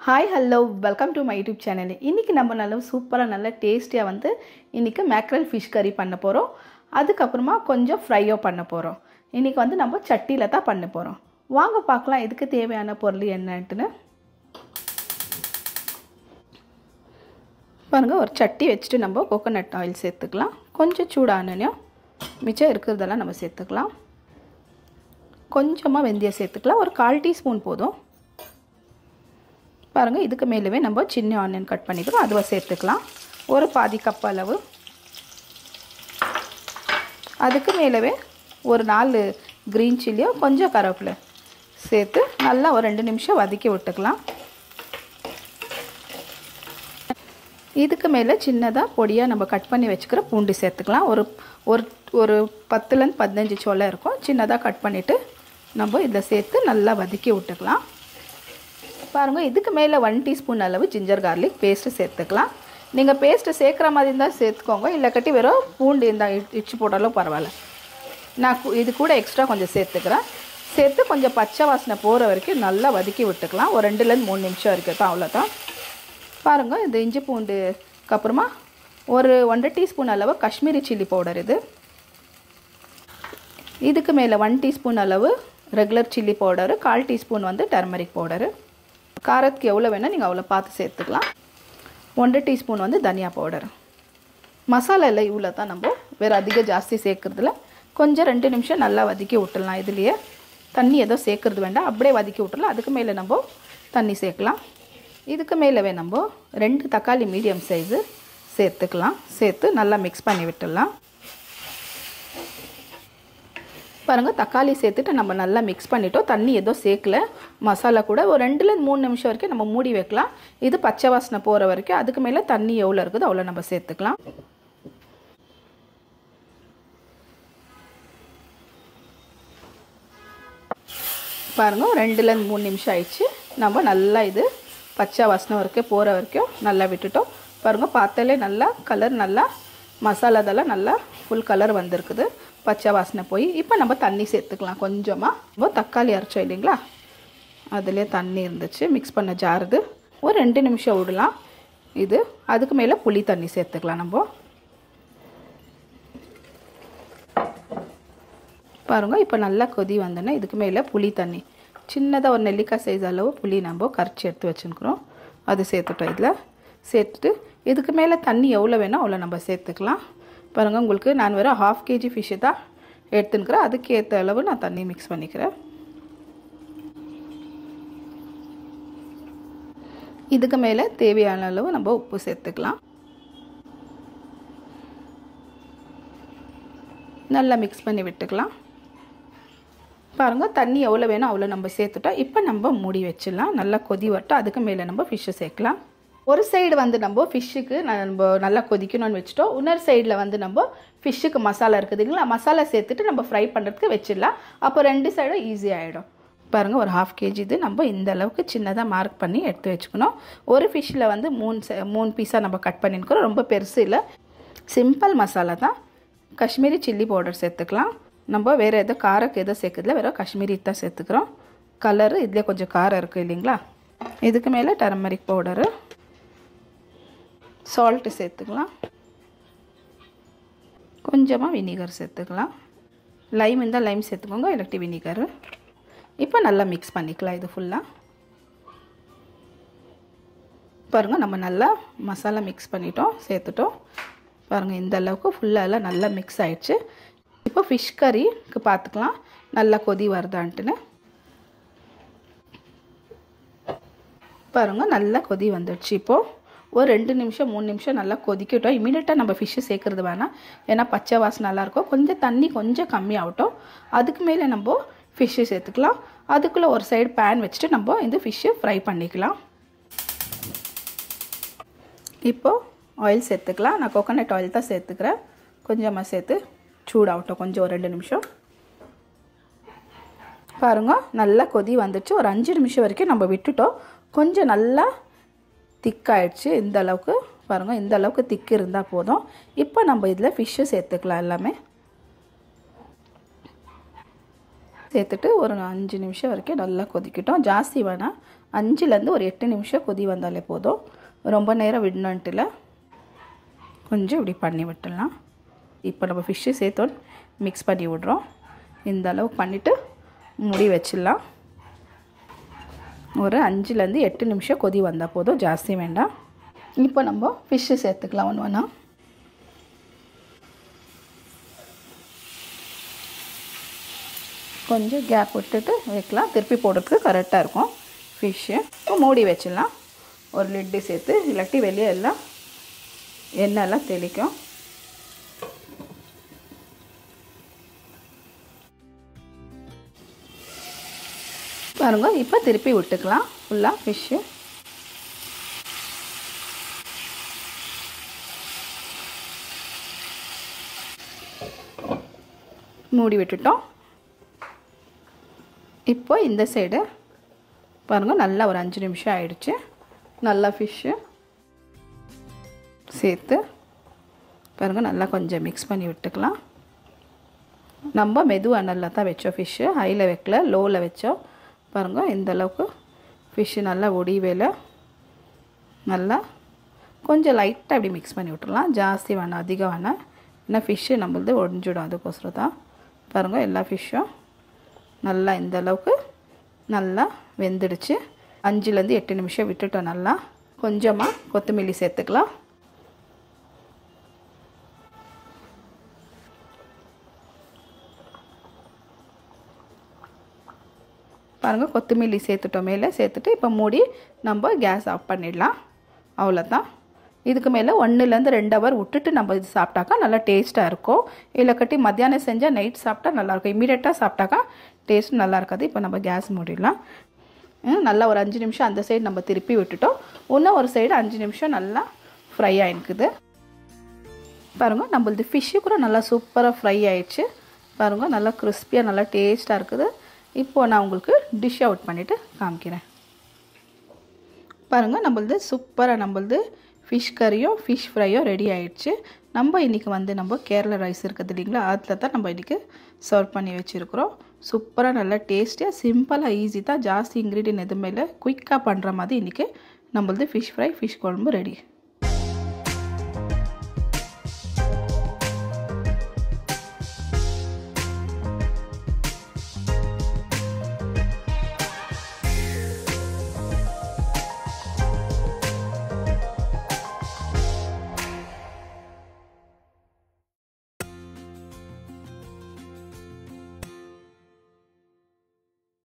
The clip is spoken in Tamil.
Hi hello welcome to my YouTube channel. இன்றைக்கி நம்ம நல்ல சூப்பராக நல்ல டேஸ்டியாக இன்றைக்கி மேக்ரல் ஃபிஷ் கறி பண்ண போகிறோம். அதுக்கப்புறமா கொஞ்சம் ஃப்ரையோ பண்ண போகிறோம். இன்றைக்கி நம்ம சட்டியில் தான் பண்ண போகிறோம். வாங்க பார்க்கலாம் இதுக்கு தேவையான பொருள் என்னன்ட்டுன்னு. பாருங்கள், ஒரு சட்டி வச்சுட்டு நம்ம கோகோனட் ஆயில் சேர்த்துக்கலாம். கொஞ்சம் சூடானோனையும் மிச்சம் இருக்கிறதெல்லாம் நம்ம சேர்த்துக்கலாம். கொஞ்சமாக வெந்தயம் சேர்த்துக்கலாம். ஒரு 1/4 டீஸ்பூன் போதும். பாருங்கள், இதுக்கு மேலவே நம்ம சின்ன ஆனியன் கட் பண்ணிக்கிறோம், அதுவை சேர்த்துக்கலாம். ஒரு பாதி கப் அளவு. அதுக்கு மேலவே ஒரு 4 க்ரீன் சில்லியோ கொஞ்சம் கருவேப்பிலை சேர்த்து நல்லா ஒரு 2 நிமிஷம் வதக்கி விட்டுக்கலாம். இதுக்கு மேலே சின்னதாக பொடியாக நம்ம கட் பண்ணி வச்சுக்கிற பூண்டு சேர்த்துக்கலாம். ஒரு 10லேருந்து 15 சோளை இருக்கும். சின்னதாக கட் பண்ணிவிட்டு நம்ம இதை சேர்த்து நல்லா வதக்கி விட்டுக்கலாம். பாருங்கள், இதுக்கு மேலே 1 டீஸ்பூன் அளவு ஜிஞ்சர் கார்லிக் பேஸ்ட்டு சேர்த்துக்கலாம். நீங்கள் பேஸ்ட்டு சேர்க்குற மாதிரி இருந்தால் சேர்த்துக்கோங்க, இல்லை கட்டி வெறும் பூண்டு இருந்தால் இடிச்சு போட்டாலும் பரவாயில்ல. நான் இது கூட எக்ஸ்ட்ரா கொஞ்சம் சேர்த்துக்கிறேன். சேர்த்து கொஞ்சம் பச்சை வாசனை போகிற வரைக்கும் நல்லா வதக்கி விட்டுக்கலாம். ஒரு 2லேருந்து 3 நிமிஷம் வரைக்கும் தான், அவ்வளோதான். பாருங்கள், இந்த இஞ்சி பூண்டுக்கு அப்புறமா ஒரு 1/2 டீஸ்பூன் அளவு காஷ்மீரி சில்லி பவுடர். இதுக்கு மேலே 1 டீஸ்பூன் அளவு regular chilli powder, 1/4 teaspoon turmeric powder. காரத்துக்கு எவ்வளோ வேணால் நீங்கள் அவ்வளோ பார்த்து சேர்த்துக்கலாம். 1/2 டீஸ்பூன் தனியா பவுடர். மசாலா எல்லாம் இவ்வளோ தான். நம்ம வேறு அதிக ஜாஸ்தி சேர்க்குறதுல கொஞ்சம் 2 நிமிஷம் நல்லா வதக்கி விட்டுடலாம். இதுலேயே தண்ணி ஏதோ சேர்க்குறது வேண்டாம், அப்படியே வதக்கி விட்டுடலாம். அதுக்கு மேலே நம்ம தண்ணி சேர்க்கலாம். இதுக்கு மேலவே நம்ம 2 தக்காளி மீடியம் சைஸு சேர்த்துக்கலாம். சேர்த்து நல்லா மிக்ஸ் பண்ணி விட்டுடலாம். பாருங்கள், தக்காளி சேர்த்துட்டு நம்ம நல்லா மிக்ஸ் பண்ணிட்டோம். தண்ணி ஏதோ சேர்க்கல. மசாலா கூட ஒரு 2லேருந்து 3 நிமிஷம் வரைக்கும் நம்ம மூடி வைக்கலாம். இது பச்சை வாசனை போகிற வரைக்கும். அதுக்கு மேலே தண்ணி எவ்வளோ இருக்குதோ அவ்வளோ நம்ம சேர்த்துக்கலாம். பாருங்கள், 2லேருந்து 3 நிமிஷம் ஆயிடுச்சு. நம்ம நல்லா இது பச்சை வாசனை வரைக்கும் போகிற வரைக்கும் நல்லா விட்டுட்டோம். பாருங்கள், பார்த்தாலே நல்லா கலர், நல்லா மசாலாதெல்லாம் நல்லா ஃபுல் கலர் வந்திருக்குது. பச்சை வாசனை போய் இப்போ நம்ம தண்ணி சேர்த்துக்கலாம். கொஞ்சமாக நம்ம தக்காளி அரைச்சோம் இல்லைங்களா, அதிலே தண்ணி இருந்துச்சு, மிக்ஸ் பண்ண ஜாருது. ஒரு 2 நிமிஷம் விடலாம். இது அதுக்கு மேலே புளி தண்ணி சேர்த்துக்கலாம். நம்ம பாருங்கள், இப்போ நல்லா கொதி வந்தோன்னா இதுக்கு மேலே புளி தண்ணி, சின்னதாக ஒரு நெல்லிக்காய் சைஸ் அளவு புளி நம்ம கரைச்சி எடுத்து வச்சுருக்குறோம், அது சேர்த்துட்டோம். இதில் சேர்த்துட்டு இதுக்கு மேலே தண்ணி எவ்வளோ வேணும் அவ்வளோ நம்ம சேர்த்துக்கலாம். பாருங்கள், உங்களுக்கு நான் வெறும் 1/2 kg ஃபிஷ்ஷு தான் எடுத்துக்கிறேன். அதுக்கு ஏற்ற அளவு நான் தண்ணி மிக்ஸ் பண்ணிக்கிறேன். இதுக்கு மேலே தேவையான அளவு நம்ம உப்பு சேர்த்துக்கலாம். நல்லா மிக்ஸ் பண்ணி விட்டுக்கலாம். பாருங்கள், தண்ணி எவ்வளோ வேணும் அவ்வளோ நம்ம சேர்த்துட்டோம். இப்போ நம்ம மூடி வச்சிடலாம். நல்லா கொதி வரட்டும். அதுக்கு மேலே நம்ம ஃபிஷ்ஷை சேர்க்கலாம். ஒரு சைடு நம்ம ஃபிஷ்ஷுக்கு நம்ம நல்லா கொதிக்கணும்னு வச்சுட்டோம். இன்னொரு சைடில் நம்ம ஃபிஷ்ஷுக்கு மசாலா இருக்குது இல்லைங்களா, மசாலா சேர்த்துட்டு நம்ம ஃப்ரை பண்ணுறதுக்கு வச்சிடலாம். அப்போ 2 சைடும் ஈஸியாகிடும். பாருங்கள், ஒரு 1/2 kg இது நம்ம இந்த அளவுக்கு சின்னதாக மார்க் பண்ணி எடுத்து வச்சுக்கணும். ஒரு ஃபிஷ்ஷில் 3 பீஸாக நம்ம கட் பண்ணியிருக்கிறோம். ரொம்ப பெருசு இல்லை, சிம்பிள் மசாலா தான். காஷ்மீரி சில்லி பவுடர் சேர்த்துக்கலாம். நம்ம வேறு எதோ காரக்கு எதோ சேர்க்குறதுல வெறும் காஷ்மீரி தான் சேர்த்துக்கிறோம். கலரு இதில் கொஞ்சம் காரம் இருக்குது இல்லைங்களா. இதுக்கு மேலே டர்மரிக் பவுடரு, சால்ட்டு சேர்த்துக்கலாம். கொஞ்சமாக வினிகர் சேர்த்துக்கலாம். லைம் இருந்தால் லைம் சேர்த்துக்கோங்க, இல்லாட்டி வினிகர். இப்போ நல்லா மிக்ஸ் பண்ணிக்கலாம் இது ஃபுல்லாக. பாருங்கள், நம்ம நல்லா மசாலா மிக்ஸ் பண்ணிட்டோம், சேர்த்துட்டோம். பாருங்கள், இந்த அளவுக்கு ஃபுல்லாக நல்லா மிக்ஸ் ஆகிடுச்சு. இப்போ ஃபிஷ் கறிக்கு பார்த்துக்கலாம் நல்லா கொதி வருதான்ட்டுன்னு. பாருங்கள், நல்லா கொதி வந்துடுச்சு. இப்போது ஒரு 2 நிமிஷம் 3 நிமிஷம் நல்லா கொதிக்கட்டும். இமீடியட்டாக நம்ம ஃபிஷ்ஷு சேர்க்குறது வேணாம், ஏன்னா பச்சை வாசனை நல்லாயிருக்கும். கொஞ்சம் தண்ணி கொஞ்சம் கம்மியாகட்டும். அதுக்கு மேலே நம்ம ஃபிஷ்ஷு சேர்த்துக்கலாம். அதுக்குள்ளே ஒரு சைடு பேன் வச்சுட்டு நம்ம இந்த ஃபிஷ்ஷு ஃப்ரை பண்ணிக்கலாம். இப்போது ஆயில் சேர்த்துக்கலாம். நான் கோகோனட் ஆயில் தான் சேர்த்துக்கிறேன். கொஞ்சமாக சேர்த்து சூடாகட்டும் கொஞ்சம், ஒரு 2 நிமிஷம். பாருங்கள், நல்லா கொதி வந்துடுச்சு. ஒரு 5 நிமிஷம் வரைக்கும் நம்ம விட்டுட்டோம். கொஞ்சம் நல்லா திக்காயிடுச்சு. இந்த அளவுக்கு பாருங்கள், இந்த அளவுக்கு திக்கு இருந்தால் போதும். இப்போ நம்ம இதில் ஃபிஷ்ஷு சேர்த்துக்கலாம். எல்லாமே சேர்த்துட்டு ஒரு 5 நிமிஷம் வரைக்கும் நல்லா கொதிக்கட்டும். ஜாஸ்தி வேணாம், 5லேருந்து ஒரு 8 நிமிஷம் கொதி வந்தாலே போதும். ரொம்ப நேரம் விடணுன்ட்டுல கொஞ்சம் இப்படி பண்ணி விட்டுடலாம். இப்போ நம்ம ஃபிஷ்ஷு சேர்த்தோன்னு மிக்ஸ் பண்ணி விட்றோம். இந்த அளவுக்கு பண்ணிவிட்டு மூடி வச்சிடலாம். ஒரு 5லேருந்து 8 நிமிஷம் கொதி வந்தால் போதும், ஜாஸ்தி வேண்டாம். இப்போ நம்ம ஃபிஷ்ஷு சேர்த்துக்கலாம் ஒன்று ஒன்றா. கொஞ்சம் கேப் விட்டுட்டு வைக்கலாம், திருப்பி போடுறதுக்கு கரெக்டாக இருக்கும் ஃபிஷ்ஷு. இப்போ மூடி வச்சிடலாம். ஒரு லிட்டு சேர்த்து, இல்லாட்டி வெளியே எல்லாம் எண்ணெயெல்லாம் தெளிக்கும். பாருங்க, இப்போ திருப்பி விட்டுக்கலாம் ஃபுல்லாக ஃபிஷ்ஷு. மூடி விட்டுட்டோம். இப்போ இந்த சைடு பாருங்கள், நல்லா ஒரு 5 நிமிஷம் ஆயிடுச்சு. நல்லா ஃபிஷ்ஷு சேர்த்து பாருங்கள், நல்லா கொஞ்சம் மிக்ஸ் பண்ணி விட்டுக்கலாம். நம்ம மெது அனலில் தான் வச்சோம் ஃபிஷ்ஷு, ஹையில் வைக்கல, லோவில் வச்சோம். பாருங்கள், இந்தளவுக்கு ஃபிஷ்ஷு நல்லா ஒடிவேல நல்லா கொஞ்சம் லைட்டாக இப்படி மிக்ஸ் பண்ணி விட்டுடலாம். ஜாஸ்தி வேணாம், அதிகம் வேணாம், ஏன்னா ஃபிஷ்ஷு நம்மளது ஒடிஞ்சிடும், அதுக்கோசரம் தான். பாருங்கள், எல்லா ஃபிஷ்ஷும் நல்லா இந்தளவுக்கு நல்லா வெந்துடுச்சு. 5லேருந்து 8 நிமிஷம் விட்டுட்டோம். நல்லா கொஞ்சமாக கொத்தமல்லி சேர்த்துக்கலாம். பாருங்கள், கொத்தமல்லி சேர்த்துட்டோம் மேலே. சேர்த்துட்டு இப்போ மூடி நம்ம கேஸ் ஆஃப் பண்ணிடலாம். அவ்வளோதான். இதுக்கு மேலே 1லேருந்து 2 ஹவர் விட்டுட்டு நம்ம இது சாப்பிட்டாக்கா நல்லா டேஸ்ட்டாக இருக்கும். இல்லை கட்டி மத்தியானம் செஞ்சால் நைட் சாப்பிட்டா நல்லாயிருக்கும். இமீடியட்டாக சாப்பிட்டாக்கா டேஸ்ட் நல்லா இருக்காது. இப்போ நம்ம கேஸ் மூடிடலாம். நல்லா ஒரு 5 நிமிஷம் அந்த சைடு நம்ம திருப்பி விட்டுட்டோம். இன்னும் ஒரு சைடு 5 நிமிஷம் நல்லா ஃப்ரை ஆகிருக்குது. பாருங்கள், நம்மளது ஃபிஷ்ஷு கூட நல்லா சூப்பராக ஃப்ரை ஆகிடுச்சு. பாருங்கள், நல்லா கிறிஸ்பியாக நல்லா டேஸ்ட்டாக இருக்குது. இப்போது நான் உங்களுக்கு டிஷ் அவுட் பண்ணிவிட்டு காமிக்கிறேன். பாருங்கள், நம்மளது சூப்பராக நம்மளது ஃபிஷ் கறியும் ஃபிஷ் ஃப்ரையும் ரெடி ஆகிடுச்சு. நம்ம இன்றைக்கி வந்து நம்ம கேரளா ரைஸ் இருக்குது இல்லைங்களா, அதில் தான் நம்ம இன்றைக்கி சர்வ் பண்ணி வச்சுருக்குறோம். சூப்பராக நல்லா டேஸ்டியாக சிம்பிளாக ஈஸி தான், ஜாஸ்தி இன்க்ரீடியன்ட் எதுவுமே இல்லை, குயிக்காக பண்ணுற மாதிரி இன்றைக்கி நம்மளது ஃபிஷ் ஃப்ரை ஃபிஷ் குழம்பு ரெடி.